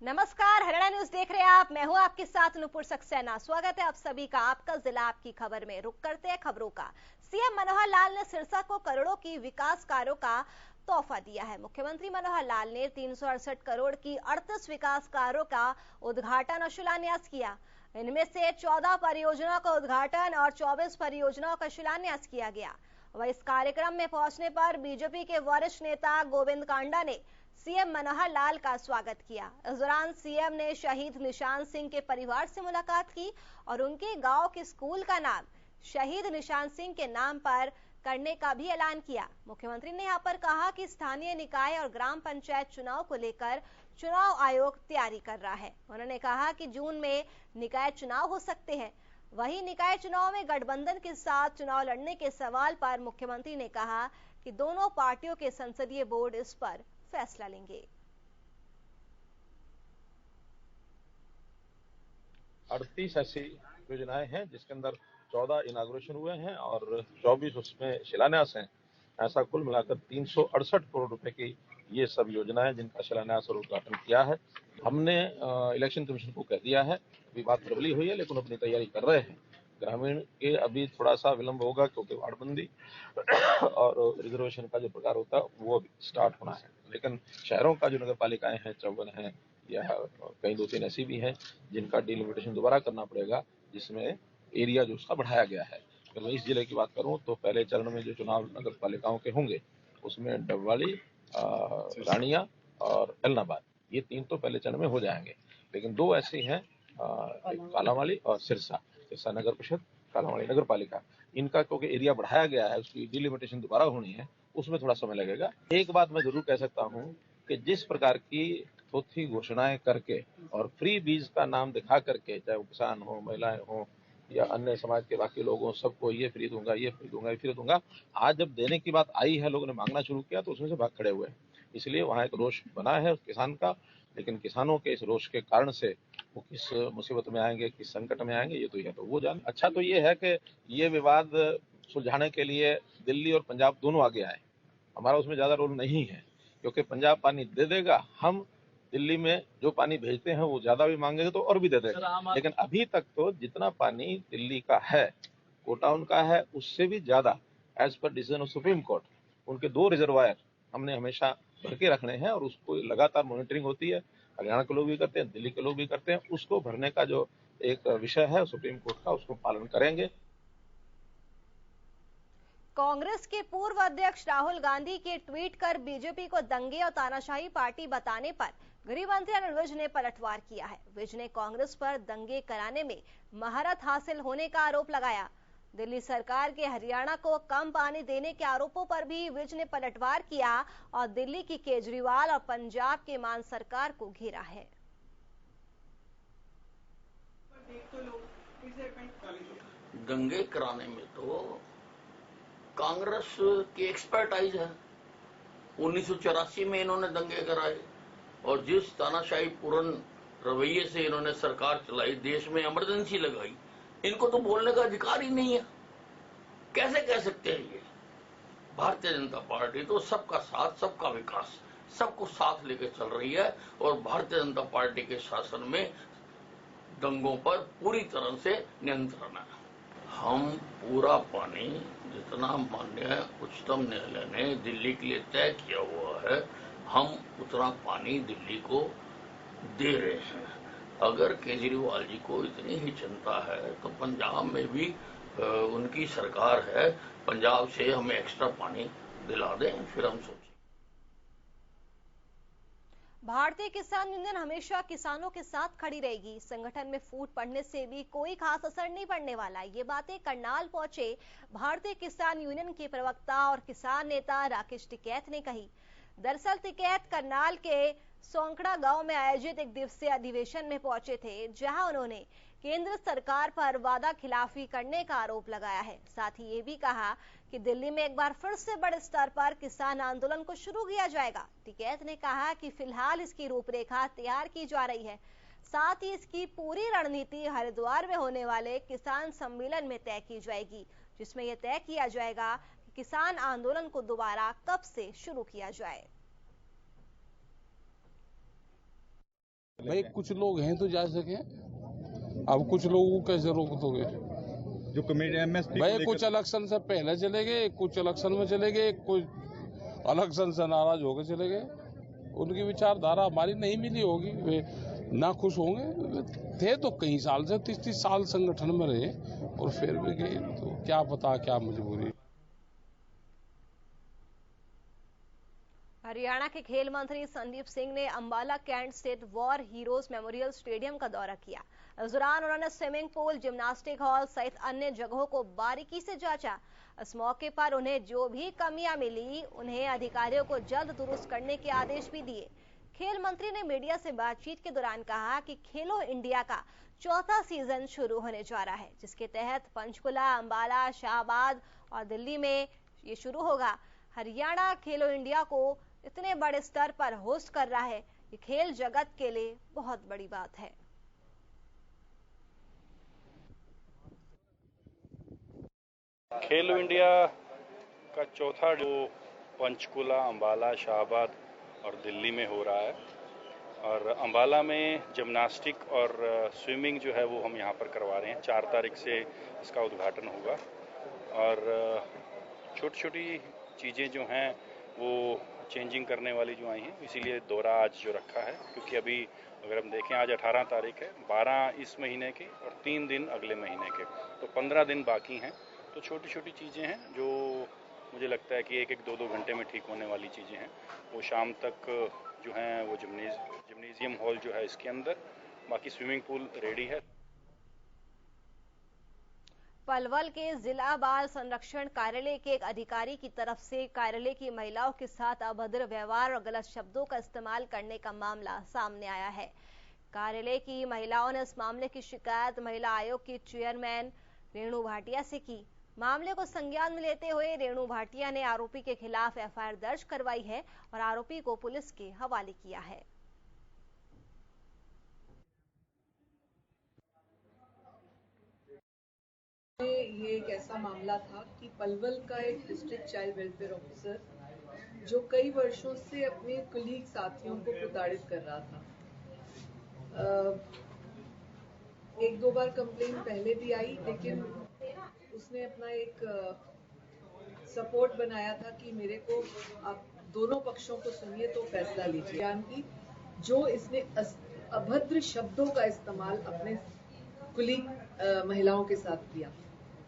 नमस्कार, हरियाणा न्यूज देख रहे हैं आप। मैं हूं आपके साथ नुपुर सक्सेना। स्वागत है आप सभी का आपका जिला आपकी खबर में। रुक करते हैं खबरों का। सीएम मनोहर लाल ने सिरसा को करोड़ों की विकास कार्यों का तोहफा दिया है। मुख्यमंत्री मनोहर लाल ने 368 करोड़ की 38 विकास कार्यों का उद्घाटन और शिलान्यास किया। इनमें से 14 परियोजनाओं का उद्घाटन और 24 परियोजनाओं का शिलान्यास किया गया। वह इस कार्यक्रम में पहुंचने पर बीजेपी के वरिष्ठ नेता गोविंद कांडा ने सीएम मनोहर लाल का स्वागत किया। इस दौरान सीएम ने शहीद निशान सिंह के परिवार से मुलाकात की और उनके गांव के स्कूल का नाम शहीद निशान सिंह के नाम पर करने का भी ऐलान किया। मुख्यमंत्री ने यहां पर कहा कि स्थानीय निकाय और ग्राम पंचायत चुनाव को लेकर चुनाव आयोग तैयारी कर रहा है। उन्होंने कहा कि जून में निकाय चुनाव हो सकते हैं। वहीं निकाय चुनाव में गठबंधन के साथ चुनाव लड़ने के सवाल पर मुख्यमंत्री ने कहा कि दोनों पार्टियों के संसदीय बोर्ड इस पर फैसला लेंगे। 38 ऐसी योजनाएं हैं जिसके अंदर 14 इनाग्रेशन हुए हैं और 24 उसमें शिलान्यास हैं। ऐसा कुल मिलाकर 368 करोड़ रुपए की ये सब योजनाएं जिनका शिलान्यास और उद्घाटन किया है। हमने इलेक्शन कमीशन को कह दिया है, अभी बात प्रबली हुई है लेकिन अपनी तैयारी कर रहे हैं। ग्रामीण के अभी थोड़ा सा विलंब होगा क्योंकि वार्डबंदी और रिजर्वेशन का जो प्रकार होता है वो अभी स्टार्ट होना है, लेकिन शहरों का जो नगर पालिकाएं हैं 54 हैं या कहीं 2-3 ऐसी भी हैं जिनका डिलिमिटेशन दोबारा करना पड़ेगा, जिसमें एरिया जो उसका बढ़ाया गया है। अगर मैं इस जिले की बात करूं तो पहले चरण में जो चुनाव नगर पालिकाओं के होंगे उसमें डबवाली, रानिया और एलनाबाद, ये 3 तो पहले चरण में हो जाएंगे, लेकिन 2 ऐसी हैं कालांवाली और सिरसा नगर परिषद, कालांवाली नगर पालिका, इनका क्योंकि एरिया बढ़ाया गया है, उसकी डिलिमिटेशन दोबारा होनी है, उसमें थोड़ा समय लगेगा। एक बात मैं जरूर कह सकता हूं कि जिस प्रकार की थोथी घोषणाएं करके और फ्री बीज का नाम दिखा करके, चाहे वो किसान हो, महिलाएं हो या अन्य समाज के बाकी लोग हो, सबको ये फ्री दूंगा, ये फ्री दूंगा, ये फ्री दूंगा, आज जब देने की बात आई है, लोगों ने मांगना शुरू किया तो उसमें से भाग खड़े हुए। इसलिए वहां एक रोष बना है उस किसान का, लेकिन किसानों के इस रोष के कारण से वो किस मुसीबत में आएंगे, किस संकट में आएंगे, ये तो या तो वो जाने। अच्छा तो ये है कि ये विवाद सुलझाने के लिए दिल्ली और पंजाब दोनों आगे आए। हमारा उसमें ज्यादा रोल नहीं है क्योंकि पंजाब पानी दे देगा, हम दिल्ली में जो पानी भेजते हैं वो ज्यादा भी मांगेंगे तो और भी दे देगा, लेकिन अभी तक तो जितना पानी दिल्ली का है, कोटा उनका है, उससे भी ज्यादा as per decision of supreme court उनके 2 रिजर्वायर हमने हमेशा भर के रखने हैं और उसको लगातार मॉनिटरिंग होती है। हरियाणा के लोग भी करते हैं, दिल्ली के लोग भी करते हैं। उसको भरने का जो एक विषय है सुप्रीम कोर्ट का, उसको पालन करेंगे। कांग्रेस के पूर्व अध्यक्ष राहुल गांधी के ट्वीट कर बीजेपी को दंगे और तानाशाही पार्टी बताने पर गृह मंत्री अनिल विज ने पलटवार किया है। विज ने कांग्रेस पर दंगे कराने में महारत हासिल होने का आरोप लगाया। दिल्ली सरकार के हरियाणा को कम पानी देने के आरोपों पर भी विज ने पलटवार किया और दिल्ली की केजरीवाल और पंजाब के मान सरकार को घेरा है। दंगे कराने में तो कांग्रेस की एक्सपर्टाइज है। 1984 में इन्होंने दंगे कराए और जिस तानाशाही पूर्ण रवैये से इन्होंने सरकार चलाई, देश में इमरजेंसी लगाई, इनको तो बोलने का अधिकार ही नहीं है। कैसे कह सकते हैं ये? भारतीय जनता पार्टी तो सबका साथ, सबका विकास, सबको साथ लेकर चल रही है और भारतीय जनता पार्टी के शासन में दंगों पर पूरी तरह से नियंत्रण है। हम पूरा पानी जितना माननीय उच्चतम न्यायालय ने दिल्ली के लिए तय किया हुआ है, हम उतना पानी दिल्ली को दे रहे हैं। अगर केजरीवाल जी को इतनी ही चिंता है तो पंजाब में भी उनकी सरकार है, पंजाब से हमें एक्स्ट्रा पानी दिला दें, फिर हम सोचें। भारतीय किसान यूनियन हमेशा किसानों के साथ खड़ी रहेगी। संगठन में फूट पड़ने से भी कोई खास असर नहीं पड़ने वाला। ये बातें करनाल पहुंचे भारतीय किसान यूनियन के प्रवक्ता और किसान नेता राकेश टिकैत ने कही। दरअसल टिकैत करनाल के सोंकड़ा गांव में आयोजित एक दिवसीय अधिवेशन में पहुंचे थे, जहां उन्होंने केंद्र सरकार पर वादा खिलाफी करने का आरोप लगाया है। साथ ही ये भी कहा कि दिल्ली में एक बार फिर से बड़े स्तर पर किसान आंदोलन को शुरू किया जाएगा। टिकैत ने कहा कि फिलहाल इसकी रूपरेखा तैयार की जा रही है, साथ ही इसकी पूरी रणनीति हरिद्वार में होने वाले किसान सम्मेलन में तय की जाएगी, जिसमें यह तय किया जाएगा कि किसान आंदोलन को दोबारा कब से शुरू किया जाए। भाई कुछ लोग हैं तो जा सके, अब कुछ लोगों को कैसे रोक दोगे? जो कमेटी एमएसपी भाई कुछ इलेक्शन से पहले चले गए, कुछ इलेक्शन में चले गए, कुछ इलेक्शन से नाराज होकर चले गए। उनकी विचारधारा हमारी नहीं मिली होगी, वे ना खुश होंगे। थे तो कई साल से 30 साल संगठन में रहे और फिर भी गए, तो क्या पता क्या मजबूरी। हरियाणा के खेल मंत्री संदीप सिंह ने Ambala cantt state war heroes memorial stadium का दौरा किया। इस दौरान उन्होंने स्विमिंग पूल, जिम्नास्टिक हॉल सहित अन्य जगहों को बारीकी से जांचा। इस मौके पर उन्हें जो भी कमियां मिली, उन्हें अधिकारियों को जल्द दुरुस्त करने के आदेश भी दिए। खेल मंत्री ने मीडिया से बातचीत के दौरान कहा कि खेलो इंडिया का चौथा सीजन शुरू होने जा रहा है, जिसके तहत पंचकुला, अंबाला, शाहबाद और दिल्ली में ये शुरू होगा। हरियाणा खेलो इंडिया को इतने बड़े स्तर पर होस्ट कर रहा है, ये खेल जगत के लिए बहुत बड़ी बात है। खेलो इंडिया का चौथा जो पंचकुला, अंबाला, शाहबाद और दिल्ली में हो रहा है, और अंबाला में जिम्नास्टिक और स्विमिंग जो है वो हम यहाँ पर करवा रहे हैं। 4 तारीख से इसका उद्घाटन होगा और छोटी छोटी चीज़ें जो हैं वो चेंजिंग करने वाली जो आई हैं, इसीलिए दौरा आज जो रखा है, क्योंकि अभी अगर हम देखें आज 18 तारीख है, 12 इस महीने के और 3 दिन अगले महीने के, तो 15 दिन बाकी हैं। तो छोटी छोटी चीज़ें हैं जो मुझे लगता है कि 1-1, 2-2 घंटे में ठीक होने वाली चीज़ें हैं। वो शाम तक जो हैं वो जिम्नेजियम हॉल जो है इसके अंदर, बाकी स्विमिंग पूल रेडी है। पलवल के जिला बाल संरक्षण कार्यालय के एक अधिकारी की तरफ से कार्यालय की महिलाओं के साथ अभद्र व्यवहार और गलत शब्दों का इस्तेमाल करने का मामला सामने आया है। कार्यालय की महिलाओं ने इस मामले की शिकायत महिला आयोग की चेयरमैन रेणु भाटिया से की। मामले को संज्ञान में लेते हुए रेणु भाटिया ने आरोपी के खिलाफ एफआईआर दर्ज करवाई है और आरोपी को पुलिस के हवाले किया है। ये एक ऐसा मामला था कि पलवल का एक डिस्ट्रिक्ट चाइल्ड वेलफेयर ऑफिसर जो कई वर्षों से अपने कलीग साथियों को प्रताड़ित कर रहा था। 1-2 बार कंप्लेन पहले भी आई, लेकिन उसने अपना एक सपोर्ट बनाया था कि मेरे को आप दोनों पक्षों को सुनिए तो फैसला लीजिए। यानी जो इसने अभद्र शब्दों का इस्तेमाल अपने कुलीग महिलाओं के साथ किया,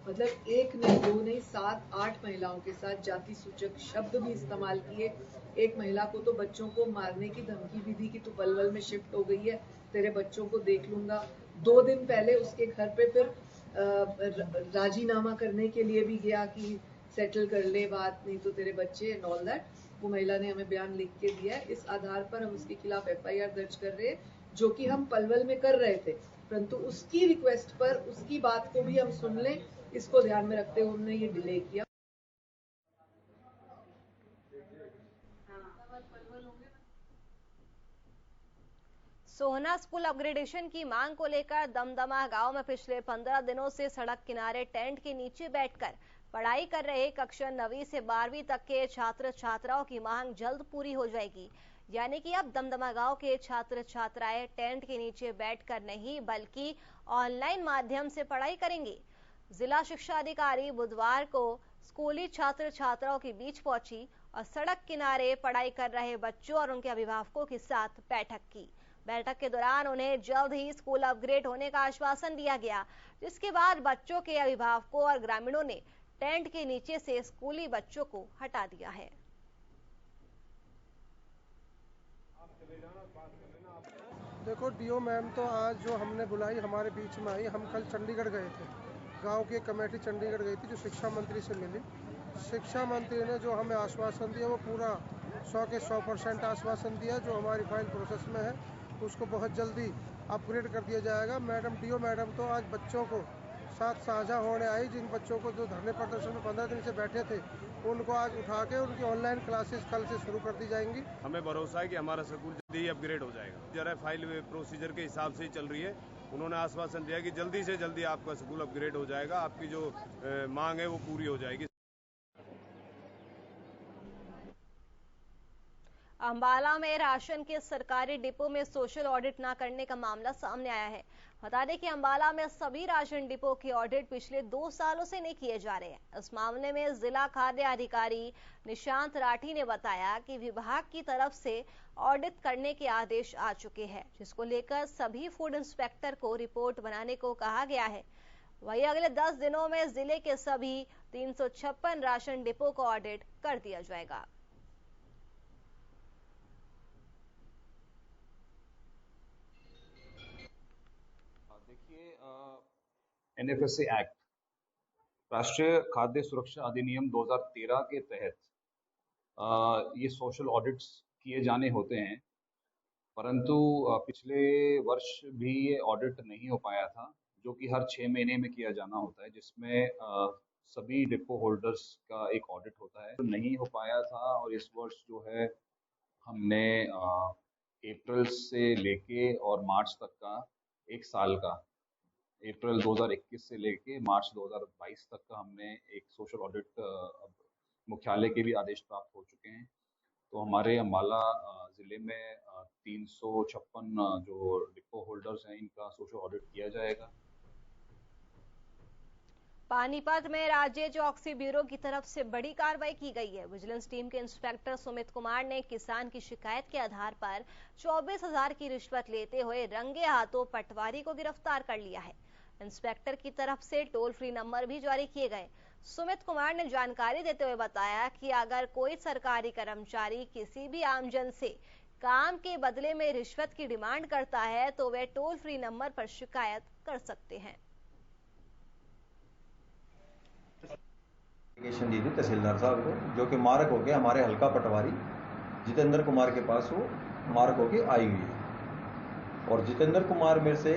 मतलब 1 नहीं 2 नहीं 7-8 महिलाओं के साथ जाति सूचक शब्द भी इस्तेमाल किए। एक महिला को तो बच्चों को मारने की धमकी भी दी कि तू पलवल में शिफ्ट हो गई है, तेरे बच्चों को देख लूंगा। 2 दिन पहले उसके घर पे फिर राजीनामा करने के लिए भी गया कि सेटल कर ले बात, नहीं तो तेरे बच्चे एंड ऑल दैट। वो महिला ने हमें बयान लिख के दिया है। इस आधार पर हम उसके खिलाफ एफआईआर दर्ज कर रहे हैं, जो कि हम पलवल में कर रहे थे, परंतु उसकी रिक्वेस्ट पर उसकी बात को भी हम सुन लें, इसको ध्यान में रखते हुए हमने ये डिले किया। सोहना स्कूल अपग्रेडेशन की मांग को लेकर दमदमा गांव में पिछले 15 दिनों से सड़क किनारे टेंट के नीचे बैठकर पढ़ाई कर रहे कक्षा 9वीं से 12वीं तक के छात्र छात्राओं की मांग जल्द पूरी हो जाएगी। यानी कि अब दमदमा गांव के छात्र छात्राएं टेंट के नीचे बैठकर नहीं बल्कि ऑनलाइन माध्यम से पढ़ाई करेंगे। जिला शिक्षा अधिकारी बुधवार को स्कूली छात्र छात्राओं के बीच पहुंची और सड़क किनारे पढ़ाई कर रहे बच्चों और उनके अभिभावकों के साथ बैठक की। बैठक के दौरान उन्हें जल्द ही स्कूल अपग्रेड होने का आश्वासन दिया गया, जिसके बाद बच्चों के अभिभावकों और ग्रामीणों ने टेंट के नीचे से स्कूली बच्चों को हटा दिया है। देखो डीओ मैम तो आज जो हमने बुलाई हमारे बीच में आई। हम कल चंडीगढ़ गए थे, गांव की एक कमेटी चंडीगढ़ गई थी जो शिक्षा मंत्री से मिली। शिक्षा मंत्री ने जो हमें आश्वासन दिया वो पूरा 100 के 100% आश्वासन दिया। जो हमारी फाइल प्रोसेस में है उसको बहुत जल्दी अपग्रेड कर दिया जाएगा। मैडम डीओ मैडम तो आज बच्चों को साथ साझा होने आई, जिन बच्चों को जो धरने प्रदर्शन में 15 दिन से बैठे थे उनको आज उठा के उनकी ऑनलाइन क्लासेस कल से शुरू कर दी जाएंगी। हमें भरोसा है कि हमारा स्कूल जल्दी ही अपग्रेड हो जाएगा। जरा फाइल प्रोसीजर के हिसाब से ही चल रही है। उन्होंने आश्वासन दिया कि जल्दी से जल्दी आपका स्कूल अपग्रेड हो जाएगा, आपकी जो मांग है वो पूरी हो जाएगी। अंबाला में राशन के सरकारी डिपो में सोशल ऑडिट न करने का मामला सामने आया है। बता दें कि अंबाला में सभी राशन डिपो के ऑडिट पिछले 2 सालों से नहीं किए जा रहे हैं। इस मामले में जिला खाद्य अधिकारी निशांत राठी ने बताया कि विभाग की तरफ से ऑडिट करने के आदेश आ चुके हैं, जिसको लेकर सभी फूड इंस्पेक्टर को रिपोर्ट बनाने को कहा गया है। वहीं अगले 10 दिनों में जिले के सभी 356 राशन डिपो को ऑडिट कर दिया जाएगा। देखिए, NFSA एक्ट, राष्ट्रीय खाद्य सुरक्षा अधिनियम 2013 के तहत ये सोशल ऑडिट्स किए जाने होते हैं, परंतु पिछले वर्ष भी ये ऑडिट नहीं हो पाया था, जो कि हर 6 महीने में किया जाना होता है, जिसमें सभी डिपो होल्डर्स का एक ऑडिट होता है, तो नहीं हो पाया था। और इस वर्ष जो है हमने अप्रैल से लेके और मार्च तक का 1 साल का, अप्रैल 2021 से लेके मार्च 2022 तक का हमने एक सोशल ऑडिट मुख्यालय के भी आदेश प्राप्त हो चुके हैं। तो हमारे अम्बाला ज़िले में 356 जो डिपो होल्डर्स हैं, इनका सोशल ऑडिट किया जाएगा। पानीपत में राज्य चौकसी ब्यूरो की तरफ से बड़ी कार्रवाई की गई है। विजिलेंस टीम के इंस्पेक्टर सुमित कुमार ने किसान की शिकायत के आधार पर 24,000 की रिश्वत लेते हुए रंगे हाथों पटवारी को गिरफ्तार कर लिया है। इंस्पेक्टर की तरफ से टोल फ्री नंबर भी जारी किए गए। सुमित कुमार ने जानकारी देते हुए बताया कि अगर कोई सरकारी कर्मचारी किसी भी आमजन से काम के बदले में रिश्वत की डिमांड करता है तो वे टोल फ्री नंबर पर शिकायत कर सकते हैं। दी थी तहसीलदार साहब को, जो कि मार्क होके हमारे हल्का पटवारी जितेंद्र कुमार के पास वो मार्क होके आई हुई है। और जितेंद्र कुमार में से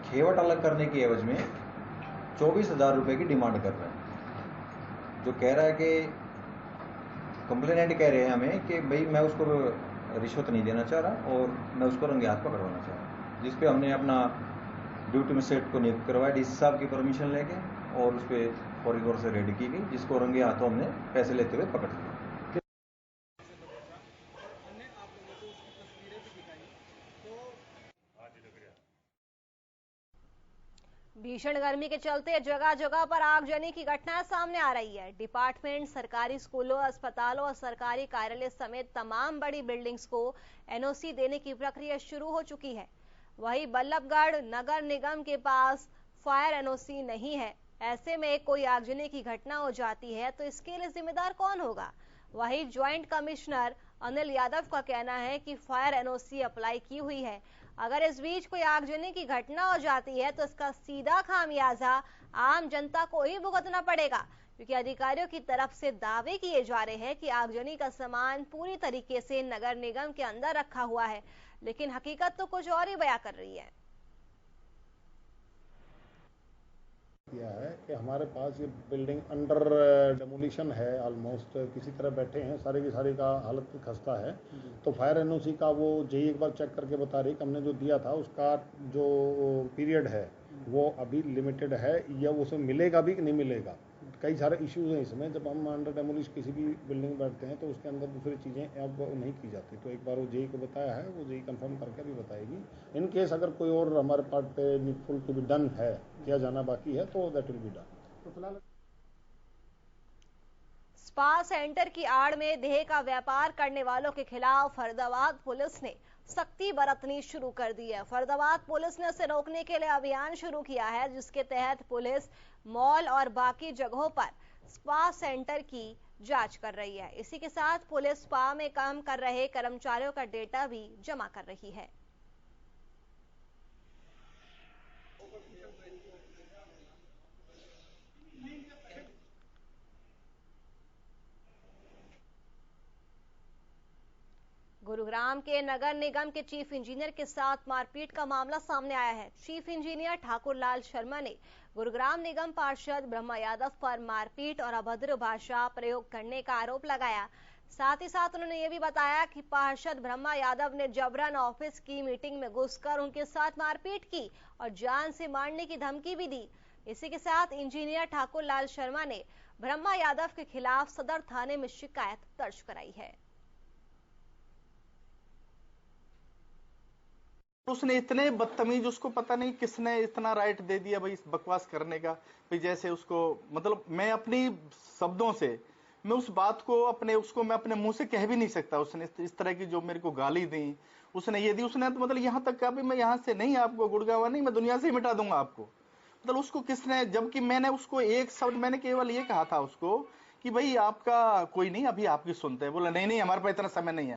खेवट अलग करने की एवज में 24,000 रुपए की डिमांड कर रहे हैं। जो कह रहा है कि कंप्लेनेंट कह रहे हैं हमें कि भाई मैं उसको रिश्वत नहीं देना चाह रहा और मैं उसको रंगे हाथ पकड़वाना चाह रहा, जिस पे हमने अपना ड्यूटी मजिस्ट्रेट को नियुक्त करवाया डीसी साहब की परमिशन लेके, और उस पर फौरी तौर से रेड की गई, जिसको रंगे हाथों हमने पैसे लेते हुए पकड़ लिया। भीषण गर्मी के चलते जगह जगह पर आगजनी की घटनाएं सामने आ रही है। डिपार्टमेंट, सरकारी स्कूलों, अस्पतालों और सरकारी कार्यालय समेत तमाम बड़ी बिल्डिंग्स को एनओसी देने की प्रक्रिया शुरू हो चुकी है। वहीं बल्लभगढ़ नगर निगम के पास फायर एनओसी नहीं है। ऐसे में कोई आगजनी की घटना हो जाती है तो इसके लिए जिम्मेदार कौन होगा? वहीं ज्वाइंट कमिश्नर अनिल यादव का कहना है कि फायर एनओसी अप्लाई की हुई है। अगर इस बीच कोई आगजनी की घटना हो जाती है तो इसका सीधा खामियाजा आम जनता को ही भुगतना पड़ेगा, क्योंकि अधिकारियों की तरफ से दावे किए जा रहे हैं कि आगजनी का सामान पूरी तरीके से नगर निगम के अंदर रखा हुआ है, लेकिन हकीकत तो कुछ और ही बयां कर रही है। किया है कि हमारे पास ये बिल्डिंग अंडर डेमोलिशन है, ऑलमोस्ट किसी तरह बैठे हैं, सारे की सारी का हालत खस्ता है। तो फायर एनओसी का वो जेई एक बार चेक करके बता रही कि हमने जो दिया था उसका जो पीरियड है वो अभी लिमिटेड है, या उसे मिलेगा भी कि नहीं मिलेगा। कई सारे इश्यूज हैं इसमें। जब हम अंडर डेमोलिश किसी भी बिल्डिंग में बैठते हैं तो उसके अंदर दूसरी चीज़ें अब नहीं की जाती। तो एक बार वो जेई को बताया है, वो जेई कंफर्म करके भी बताएगी। इन केस अगर कोई और हमारे पार्ट पे नीडफुल टू बी डन है, किया जाना बाकी है, तो दैट विल बी डन। तो फिलहाल स्पा सेंटर की आड़ में देह का व्यापार करने वालों के खिलाफ फरीदाबाद पुलिस ने सख्ती बरतनी शुरू कर दी है। फरीदाबाद पुलिस ने उसे रोकने के लिए अभियान शुरू किया है, जिसके तहत पुलिस मॉल और बाकी जगहों पर स्पा सेंटर की जांच कर रही है। इसी के साथ पुलिस स्पा में काम कर रहे कर्मचारियों का डेटा भी जमा कर रही है। गुरुग्राम के नगर निगम के चीफ इंजीनियर के साथ मारपीट का मामला सामने आया है। चीफ इंजीनियर ठाकुर लाल शर्मा ने गुरुग्राम निगम पार्षद ब्रह्मा यादव पर मारपीट और अभद्र भाषा प्रयोग करने का आरोप लगाया। साथ ही साथ उन्होंने ये भी बताया कि पार्षद ब्रह्मा यादव ने जबरन ऑफिस की मीटिंग में घुसकर उनके साथ मारपीट की और जान से मारने की धमकी भी दी। इसी के साथ इंजीनियर ठाकुर लाल शर्मा ने ब्रह्मा यादव के खिलाफ सदर थाने में शिकायत दर्ज कराई है। उसने इतने बदतमीज, उसको पता नहीं किसने इतना राइट दे दिया भाई बकवास करने का। भाई जैसे उसको, मतलब मैं अपनी शब्दों से मैं उस बात को मैं अपने मुंह से कह भी नहीं सकता। उसने इस तरह की जो मेरे को गाली दी, उसने ये दी, उसने तो मतलब यहाँ तक कहा भी मैं यहाँ से नहीं, आपको गुड़गांव नहीं, मैं दुनिया से ही मिटा दूंगा आपको। मतलब उसको किसने, जबकि मैंने उसको एक शब्द मैंने केवल ये कहा था उसको कि भाई आपका कोई नहीं, अभी आपकी सुनते हैं। बोला नहीं हमारे पास इतना समय नहीं है।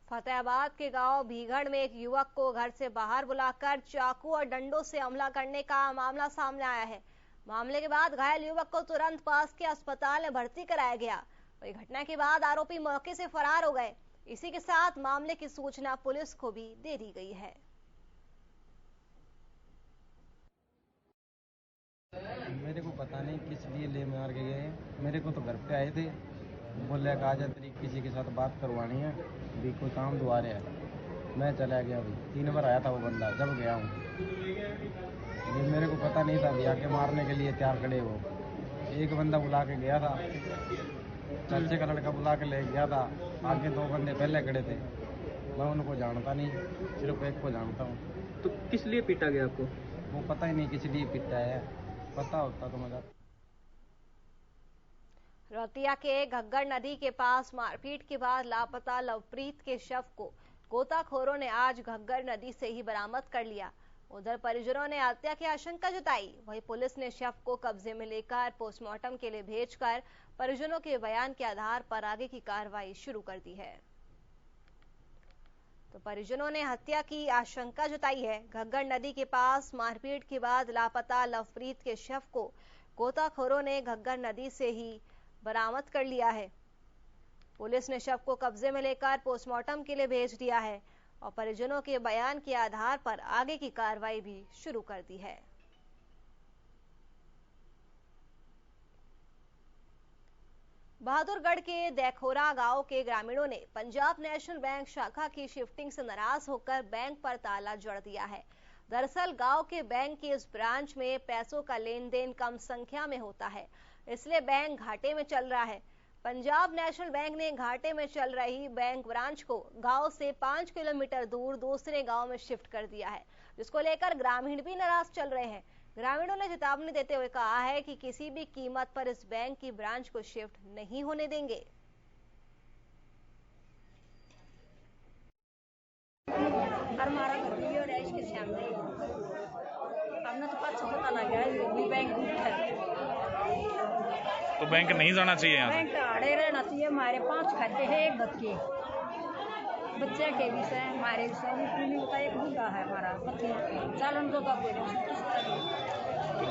फतेहाबाद के गांव भीगड़ में एक युवक को घर से बाहर बुलाकर चाकू और डंडों से हमला करने का मामला सामने आया है। मामले के बाद घायल युवक को तुरंत पास के अस्पताल में भर्ती कराया गया। वही घटना के बाद आरोपी मौके से फरार हो गए। इसी के साथ मामले की सूचना पुलिस को भी दे दी गई है। मेरे को पता नहीं किस लिए ले मार के गए। मेरे को तो घर पे आए थे, बोले कि आजा तेरी किसी के साथ बात करवानी है, भी कोई काम दुआरे है। मैं चला गया भाई, 3 बार आया था वो बंदा। जब गया हूँ मेरे को पता नहीं था, भी आके मारने के लिए तैयार खड़े हो। एक बंदा बुला के गया था, चाचे का लड़का बुला के ले गया था। आगे 2 बंदे पहले खड़े थे, मैं उनको जानता नहीं, सिर्फ एक को जानता हूँ। तो किस लिए पीटा गया आपको? वो पता ही नहीं किस लिए पीटा है, पता होता तो मजा। रतिया के घग्गर नदी के पास मारपीट के बाद लापता लवप्रीत के शव को गोताखोरों ने आज घग्गर नदी से ही बरामद कर लिया। उधर परिजनों ने हत्या की आशंका जताई। वहीं पुलिस ने शव को कब्जे में लेकर पोस्टमार्टम के लिए भेजकर परिजनों के बयान के आधार पर आगे की कार्रवाई शुरू कर दी है। तो परिजनों ने हत्या की आशंका जताई है। घग्गर नदी के पास मारपीट के बाद लापता लवप्रीत के शव को गोताखोरों ने घग्गर नदी से ही बरामद कर लिया है। पुलिस ने शव को कब्जे में लेकर पोस्टमार्टम के लिए भेज दिया है और परिजनों के बयान के आधार पर आगे की कार्रवाई भी शुरू कर दी है। बहादुरगढ़ के देखोरा गांव के ग्रामीणों ने पंजाब नेशनल बैंक शाखा की शिफ्टिंग से नाराज होकर बैंक पर ताला जड़ दिया है। दरअसल गांव के बैंक की इस ब्रांच में पैसों का लेन देन कम संख्या में होता है, इसलिए बैंक घाटे में चल रहा है। पंजाब नेशनल बैंक ने घाटे में चल रही बैंक ब्रांच को गांव से 5 किलोमीटर दूर दूसरे गांव में शिफ्ट कर दिया है, जिसको लेकर ग्रामीण भी नाराज चल रहे हैं। ग्रामीणों ने चेतावनी देते हुए कहा है कि किसी भी कीमत पर इस बैंक की ब्रांच को शिफ्ट नहीं होने देंगे। तो बैंक नहीं जाना चाहिए यहाँ? बैंक आड़े रहना चाहिए। हमारे 5 खाते हैं, एक बच्चे के विषय हमारे विषय एक बूढ़ा है हमारा चालन तो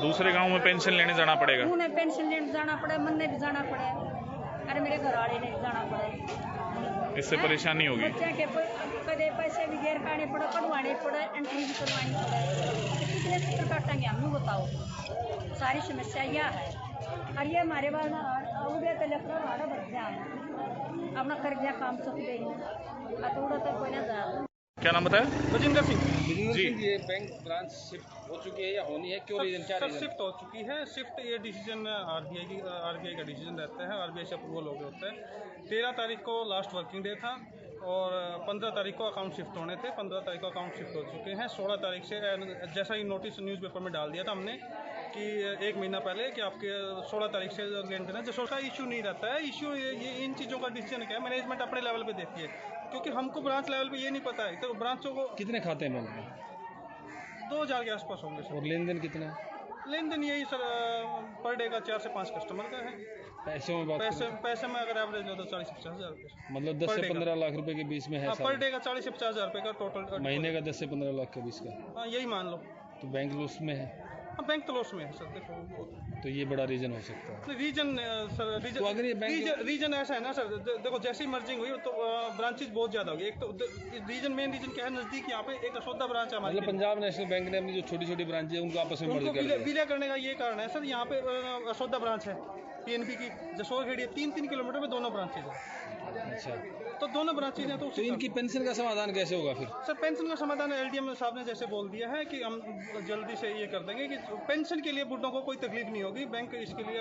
दूसरे गांव में पेंशन लेने जाना पड़ेगा। उन्हें पेंशन लेने जाना पड़े, मन ने भी जाना पड़े, अरे मेरे घर वाले ने जाना पड़े। इससे परेशानी होगी। बच्चे के कदे पैसे भी गैर खाने पड़े, कटवाने पड़े, एंट्री भी करवानी पड़े। कितने चित्र काटेंगे हम बताओ। सारी समस्या यह है। और ये हमारे पास उड़े तो लेकर हमारा बच्चा अपना कर दिया काम सकते ही अतोड़ा तो कोई ना जा। क्या नाम बताया? बजिंदर सिंह जी। ये बैंक ब्रांच शिफ्ट हो चुकी है या होनी है, क्यों रीजन क्या रीजन? शिफ्ट हो चुकी है। शिफ्ट ये डिसीजन आरबीआई का डिसीजन रहता है, आरबीआई से अप्रूवल हो गया होता है। 13 तारीख को लास्ट वर्किंग डे था और 15 तारीख को अकाउंट शिफ्ट होने थे। 15 तारीख को अकाउंट शिफ्ट हो चुके हैं। 16 तारीख से जैसा ही नोटिस न्यूज़पेपर में डाल दिया था हमने कि 1 महीना पहले कि आपके 16 तारीख से लेन देन है। जो का इशू नहीं रहता है, इशू ये इन चीज़ों का डिसीजन क्या है, मैनेजमेंट अपने लेवल पे देती है, क्योंकि हमको ब्रांच लेवल पे ये नहीं पता है। तो ब्रांचों को कितने खाते हैं बैंक में? 2000 के आसपास होंगे सर। और लेन देन कितना है? लेन देन यही सर पर डे का 4 से 5 कस्टमर का है। पैसे में बात पैसे में अगर एवरेज हो तो 40 से 50 हज़ार रुपये, मतलब 10 से 15 लाख रुपए के बीच में है। पर डे का 40 से 50 हज़ार रुपये का टोटल। महीने का 10 से 15 लाख के बीच का। हाँ यही मान लो। तो बैंक लॉस में है? हाँ बैंक तो लॉस में है सर। देखो तो ये बड़ा रीजन हो सकता है। रीजन सर तो अगर ये बैंक रीजन ऐसा है ना सर, देखो जैसे ही मर्जिंग हुई तो ब्रांचेस बहुत ज्यादा हो गई। एक तो रीजन मेन रीजन क्या है, नजदीक यहाँ पे एक असोदा ब्रांच है हमारी। मतलब पंजाब नेशनल बैंक ने अपनी जो छोटी छोटी ब्रांच है उनको आपस में मर्ज कर दिया। विलय करने का ये कारण है सर। यहाँ पे असोदा ब्रांच है, PNB की जसोर खेड़ी 3-3 किलोमीटर में दोनों ब्रांचेज है। अच्छा, तो दोनों ब्रांचेज हैं, तो इनकी पेंशन का समाधान कैसे होगा फिर? सर पेंशन का समाधान LDM साहब ने जैसे बोल दिया है कि हम जल्दी से ये कर देंगे कि पेंशन के लिए बुढ़ों को कोई तकलीफ नहीं होगी, बैंक इसके लिए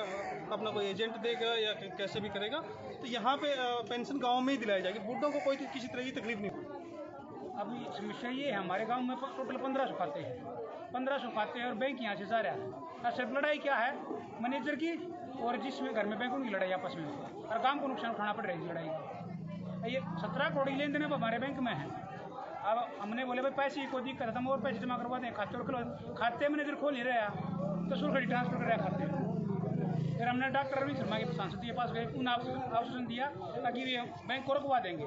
अपना कोई एजेंट देगा या कैसे भी करेगा, तो यहाँ पे पेंशन गाँव में ही दिलाई जाएगी, बुढ़ों को कोई किसी तरह की तकलीफ नहीं होगी। अभी समस्या ये है, हमारे गांव में टोटल 1500 खाते हैं, 1500 खाते हैं और बैंक यहाँ से जा रहा है। और सिर्फ लड़ाई क्या है मैनेजर की और जिसमें घर में बैंक उनकी लड़ाई आपस में, और गांव को नुकसान उठाना पड़ रहा है इस लड़ाई का। ये 17 करोड़ लेन देन हमारे बैंक में है। अब हमने बोले भाई पैसे को दिक्कत है, हम और पैसे जमा करवा दें, खाते मैनेजर खोल नहीं रहा तो सुरखड़ी ट्रांसफर कर रहा है खाते। फिर हमने डॉक्टर रवि शर्मा के सांसद के पास गए, उन्हें आश्वासन दिया ताकि ये बैंक को रुकवा देंगे।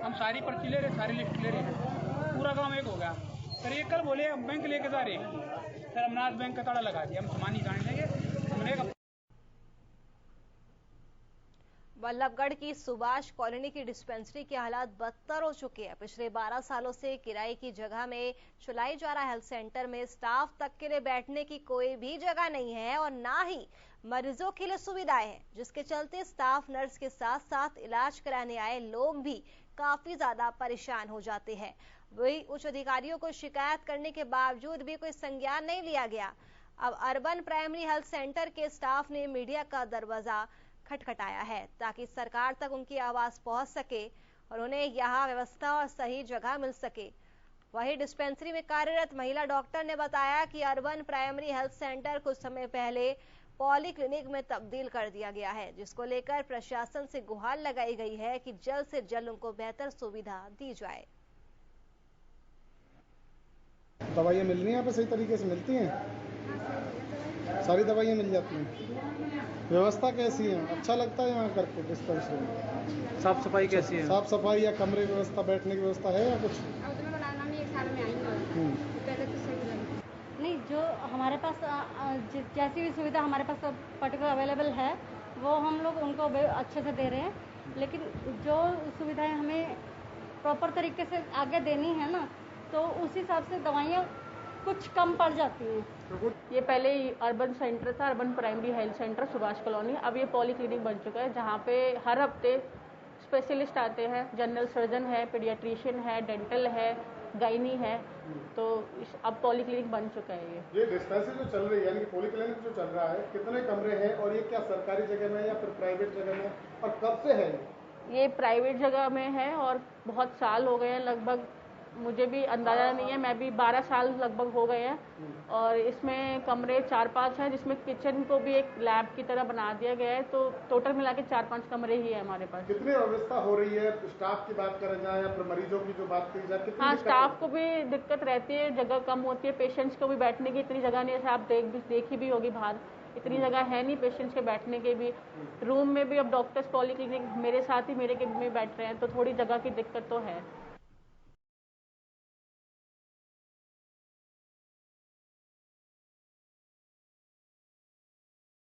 हम सारी पर्ची ले रहे, सारी लिस्ट ले रहे हैं, पूरा गांव एक हो गया। फिर ये कल बोले हम बैंक लेके जा रहे हैं, फिर हमने आज बैंक का ताला लगा दिया, हम सामान ही जाने देंगे। हमने बल्लभगढ़ की सुभाष कॉलोनी की डिस्पेंसरी के हालात बदतर हो चुके हैं। पिछले 12 सालों से किराए की जगह में चलाई जा रहा हेल्थ सेंटर में स्टाफ तक के लिए बैठने की कोई भी जगह नहीं है और ना ही मरीजों के लिए सुविधाएं हैं, जिसके चलते स्टाफ नर्स के साथ साथ इलाज कराने आए लोग भी काफी ज्यादा परेशान हो जाते हैं। वही उच्च अधिकारियों को शिकायत करने के बावजूद भी कोई संज्ञान नहीं लिया गया। अब अर्बन प्राइमरी हेल्थ सेंटर के स्टाफ ने मीडिया का दरवाजा खटखटाया है ताकि सरकार तक उनकी आवाज पहुंच सके और उन्हें यहाँ व्यवस्था और सही जगह मिल सके। वहीं डिस्पेंसरी में कार्यरत महिला डॉक्टर ने बताया कि अर्बन प्राइमरी हेल्थ सेंटर कुछ समय पहले पॉलीक्लिनिक में तब्दील कर दिया गया है, जिसको लेकर प्रशासन से गुहार लगाई गई है कि जल्द से जल्द उनको बेहतर सुविधा दी जाए। दवाइयाँ मिल रही हैं यहाँ पे सही तरीके से मिलती हैं, सारी दवाइयाँ मिल जाती हैं। व्यवस्था कैसी है? अच्छा लगता है यहाँ करके डिस्पेंसरी में? साफ सफाई कैसी है? साफ सफाई या कमरे की व्यवस्था, बैठने की व्यवस्था है या कुछ? नहीं, जो हमारे पास जैसी भी सुविधा हमारे पास पर्टिकुलर अवेलेबल है वो हम लोग उनको अच्छे से दे रहे हैं, लेकिन जो सुविधाएं हमें प्रॉपर तरीके से आगे देनी है ना, तो उस हिसाब से दवाइयाँ कुछ कम पड़ जाती हैं। ये पहले अर्बन सेंटर था, urban primary health centre Subhash colony, अब ये पॉलीक्लिनिक बन चुका है, जहाँ पे हर हफ्ते स्पेशलिस्ट आते हैं, जनरल सर्जन है, पीडियाट्रिशियन है, डेंटल है, गायनी है, तो अब पॉलीक्लिनिक बन चुका है। ये डिस्पेंसरी जो चल रही है, यानी पॉलीक्लिनिक जो चल रहा है, कितने कमरे हैं और ये क्या सरकारी जगह में या फिर प्राइवेट जगह में, और कब से है ये प्राइवेट जगह में है और बहुत साल हो गए हैं, लगभग मुझे भी अंदाजा नहीं है, मैं भी 12 साल लगभग हो गए हैं। और इसमें कमरे 4-5 हैं, जिसमें किचन को भी एक लैब की तरह बना दिया गया है, तो टोटल मिला के 4-5 कमरे ही है हमारे पास। कितनी व्यवस्था हो रही है? स्टाफ की बात करें जाए या फिर मरीजों की जो बात की जाए? हाँ, स्टाफ को भी दिक्कत रहती है, जगह कम होती है, पेशेंट्स को भी बैठने की इतनी जगह नहीं है, आप देखी भी होगी बाहर इतनी जगह है नहीं पेशेंट्स के बैठने के भी। रूम में भी अब डॉक्टर्स पॉलीक्लिनिक मेरे साथ ही मेरे केबिन में बैठ रहे हैं, तो थोड़ी जगह की दिक्कत तो है।